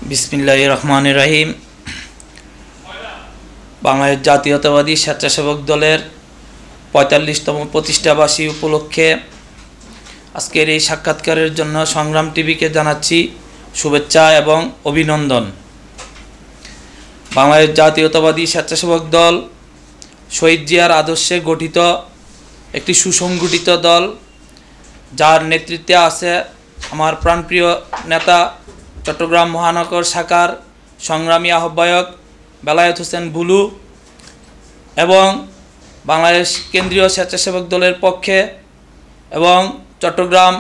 বিসমিল্লাহির রহমানির রহিম। বাংলাদেশ জাতীয়তাবাদী স্বেচ্ছাসেবক দলের ৪৫তম প্রতিষ্ঠাবার্ষিকী উপলক্ষে আজকের এই সাক্ষাৎকারের জন্য সংগ্রাম টিভিকে জানাচ্ছি শুভেচ্ছা এবং অভিনন্দন। বাংলাদেশ জাতীয়তাবাদী স্বেচ্ছাসেবক দল শহীদ জিয়ার আদর্শে গঠিত একটি সুসংগঠিত দল, যার নেতৃত্বে আছে আমার প্রাণপ্রিয় নেতা চট্টগ্রাম মহানগর শাখার সংগ্রামী আহ্বায়ক বেলায়েত হোসেন বুলু এবং বাংলাদেশ কেন্দ্রীয় স্বেচ্ছাসেবক দলের পক্ষে এবং চট্টগ্রাম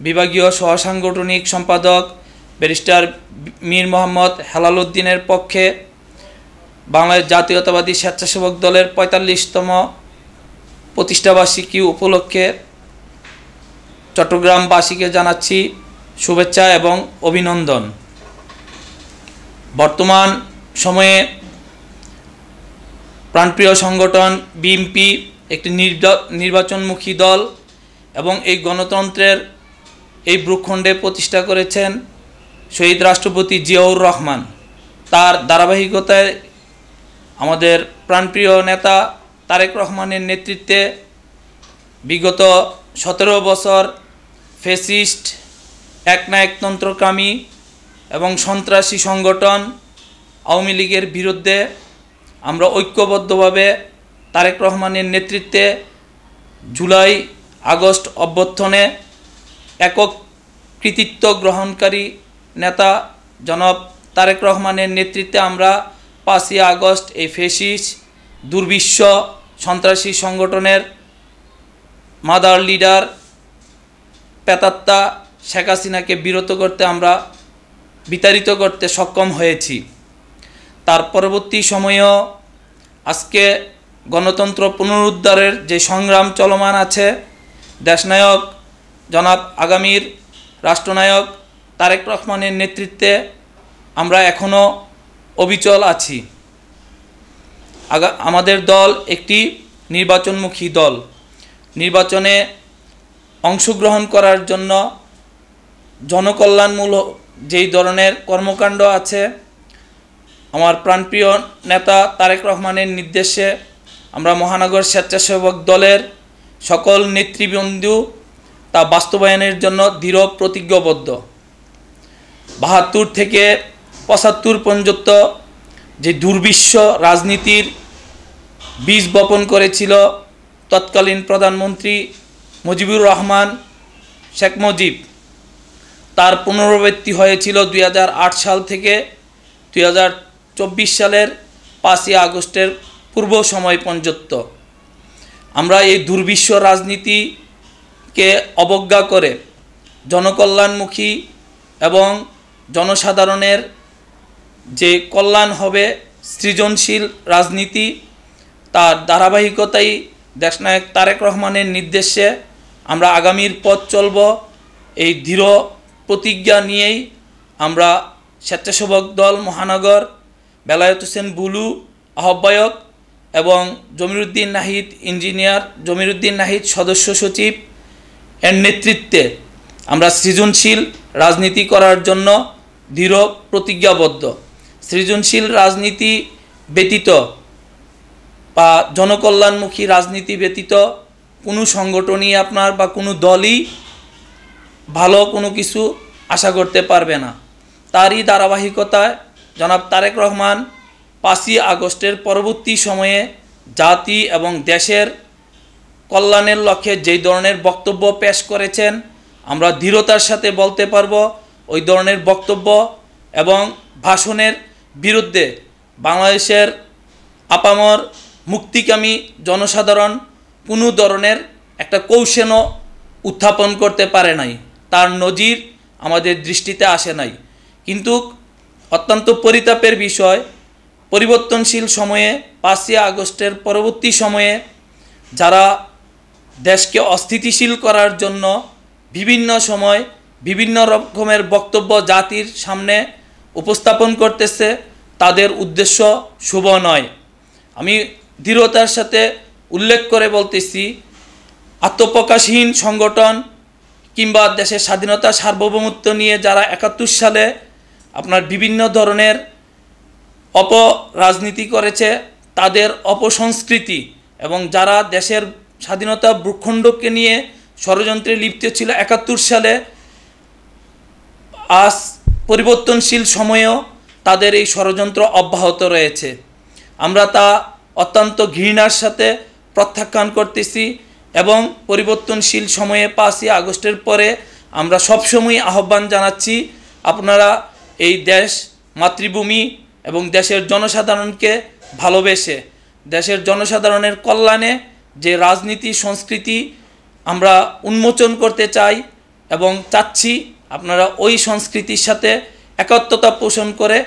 বিভাগীয় সহসাংগঠনিক সম্পাদক ব্যারিস্টার মীর মোহাম্মদ হেলাল উদ্দিনের পক্ষে বাংলাদেশ জাতীয়তাবাদী স্বেচ্ছাসেবক দলের ৪৫তম প্রতিষ্ঠাবার্ষিকী উপলক্ষে চট্টগ্রামবাসীকে জানাচ্ছি শুভেচ্ছা এবং অভিনন্দন। বর্তমান সময়ে প্রাণপ্রিয় সংগঠন বিএনপি একটি নির্বাচনমুখী দল এবং এই গণতন্ত্রের এই ভূখণ্ডে প্রতিষ্ঠা করেছেন শহীদ রাষ্ট্রপতি জিয়াউর রহমান। তার ধারাবাহিকতায় আমাদের প্রাণপ্রিয় নেতা তারেক রহমানের নেতৃত্বে বিগত ১৭ বছর ফ্যাসিস্ট একনায়কতন্ত্রকামী এবং সন্ত্রাসী সংগঠন আওয়ামী লীগের বিরুদ্ধে আমরা ঐক্যবদ্ধভাবে তারেক রহমানের নেতৃত্বে জুলাই আগস্ট অভ্যুত্থানে একক কৃতিত্ব গ্রহণকারী নেতা জনাব তারেক রহমানের নেতৃত্বে আমরা ৫ই আগস্ট এই ফ্যাসিস্ট দুর্বিশ্ব সন্ত্রাসী সংগঠনের মাদার লিডার পেতাত্তা শেখ হাসিনাকে বিতাড়িত করতে সক্ষম হয়েছি। তার পরবর্তী সময়েও আজকে গণতন্ত্র পুনরুদ্ধারের যে সংগ্রাম চলমান আছে, দেশনায়ক জনাব আগামীর রাষ্ট্রনায়ক তারেক রহমানের নেতৃত্বে আমরা এখনও অবিচল আছি। আমাদের দল একটি নির্বাচনমুখী দল। নির্বাচনে অংশগ্রহণ করার জন্য জনকল্যাণমূলক যেই ধরনের কর্মকাণ্ড আছে, আমার প্রাণপ্রিয় নেতা তারেক রহমানের নির্দেশে আমরা মহানগর স্বেচ্ছাসেবক দলের সকল নেতৃবৃন্দ তা বাস্তবায়নের জন্য দৃঢ় প্রতিজ্ঞবদ্ধ। ৭২ থেকে ৭৫ পর্যন্ত যে দুর্বিশ্ব রাজনীতির বীজ বপন করেছিল তৎকালীন প্রধানমন্ত্রী মুজিবুর রহমান শেখ মুজিব, তার পুনরাবৃত্তি হয়েছিল ২০০৮ সাল থেকে ২০২৪ সালের ৫ই আগস্টের পূর্ব সময় পর্যন্ত। আমরা এই দুর্বিশ্ব রাজনীতিকে অবজ্ঞা করে জনকল্যাণমুখী এবং জনসাধারণের যে কল্যাণ হবে সৃজনশীল রাজনীতি, তার ধারাবাহিকতাই দেশনায়ক তারেক রহমানের নির্দেশে আমরা আগামীর পথ চলব। এই দৃঢ় প্রতিজ্ঞা নিয়েই আমরা স্বেচ্ছাসেবক দল মহানগর বেলায়েত হোসেন বুলু আহ্বায়ক এবং জমিরুদ্দিন নাহিদ ইঞ্জিনিয়ার জমিরুদ্দিন নাহিদ সদস্য সচিব এর নেতৃত্বে আমরা সৃজনশীল রাজনীতি করার জন্য দৃঢ় প্রতিজ্ঞাবদ্ধ। সৃজনশীল রাজনীতি ব্যতীত বা জনকল্যাণমুখী রাজনীতি ব্যতীত কোনো সংগঠনই আপনার বা কোনো দলই ভালো কোনো কিছু আশা করতে পারবে না। তারই ধারাবাহিকতায় জনাব তারেক রহমান ৫ই আগস্টের পরবর্তী সময়ে জাতি এবং দেশের কল্যাণের লক্ষ্যে যেই ধরনের বক্তব্য পেশ করেছেন, আমরা দৃঢ়তার সাথে বলতে পারব ওই ধরনের বক্তব্য এবং ভাষণের বিরুদ্ধে বাংলাদেশের আপামর মুক্তিকামী জনসাধারণ কোনো ধরনের একটা কৌশলও উত্থাপন করতে পারে নাই, তার নজির আমাদের দৃষ্টিতে আসে নাই। কিন্তু অত্যন্ত পরিতাপের বিষয়, পরিবর্তনশীল সময়ে ৫ই আগস্টের পরবর্তী সময়ে যারা দেশকে অস্থিতিশীল করার জন্য বিভিন্ন সময় বিভিন্ন রকমের বক্তব্য জাতির সামনে উপস্থাপন করতেছে, তাদের উদ্দেশ্য শুভ নয়। আমি দৃঢ়তার সাথে উল্লেখ করে বলতেছি, আত্মপ্রকাশহীন সংগঠন কিংবা দেশের স্বাধীনতা সার্বভৌমত্ব নিয়ে যারা ৭১ সালে আপনার বিভিন্ন ধরনের অপরাজনীতি করেছে, তাদের অপসংস্কৃতি এবং যারা দেশের স্বাধীনতা ভূখণ্ডকে নিয়ে ষড়যন্ত্রে লিপ্ত ছিল ৭১ সালে, আজ পরিবর্তনশীল সময়েও তাদের এই ষড়যন্ত্র অব্যাহত রয়েছে। আমরা তা অত্যন্ত ঘৃণার সাথে প্রত্যাখ্যান করতেছি এবং পরিবর্তনশীল সময়ে ৫ই আগস্টের পরে আমরা সবসময় আহ্বান জানাচ্ছি, আপনারা এই দেশ মাতৃভূমি এবং দেশের জনসাধারণকে ভালোবেসে দেশের জনসাধারণের কল্যাণে যে রাজনীতি সংস্কৃতি আমরা উন্মোচন করতে চাই এবং চাচ্ছি, আপনারা ওই সংস্কৃতির সাথে একত্রতা পোষণ করে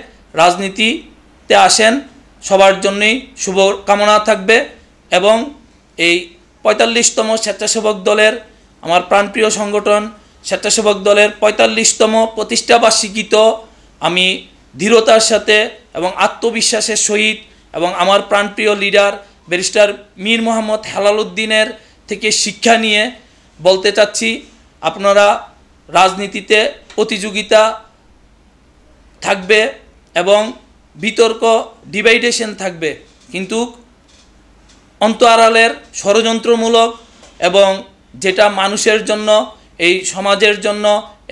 রাজনীতিতে আসেন। সবার জন্যই শুভ কামনা থাকবে এবং এই ৪৫তম স্বেচ্ছাসেবক দলের, আমার প্রাণপ্রিয় সংগঠন স্বেচ্ছাসেবক দলের ৪৫তম প্রতিষ্ঠাবার্ষিকীত আমি দৃঢ়তার সাথে এবং আত্মবিশ্বাসের সহিত এবং আমার প্রাণপ্রিয় লিডার ব্যারিস্টার মীর মোহাম্মদ হেলাল উদ্দিনের থেকে শিক্ষা নিয়ে বলতে চাচ্ছি, আপনারা রাজনীতিতে প্রতিযোগিতা থাকবে এবং বিতর্ক ডিভাইডেশন থাকবে, কিন্তু অন্তরালের ষড়যন্ত্রমূলক এবং যেটা মানুষের জন্য, এই সমাজের জন্য,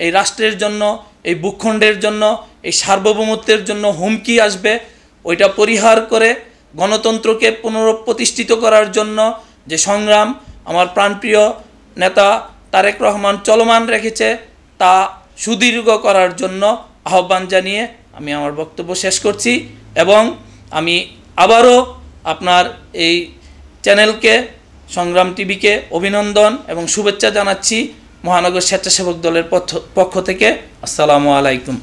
এই রাষ্ট্রের জন্য, এই ভূখণ্ডের জন্য, এই সার্বভৌমত্বের জন্য হুমকি আসবে, ওইটা পরিহার করে গণতন্ত্রকে পুনঃপ্রতিষ্ঠিত করার জন্য যে সংগ্রাম আমার প্রাণপ্রিয় নেতা তারেক রহমান চলমান রেখেছে, তা সুদীর্ঘ করার জন্য আহ্বান জানিয়ে আমি আমার বক্তব্য শেষ করছি। এবং আমি আবারও আপনার এই চ্যানেলকে, সংগ্রাম টিভিকে অভিনন্দন এবং শুভেচ্ছা জানাচ্ছি মহানগর স্বেচ্ছাসেবক দলের পক্ষ থেকে। আসসালামু আলাইকুম।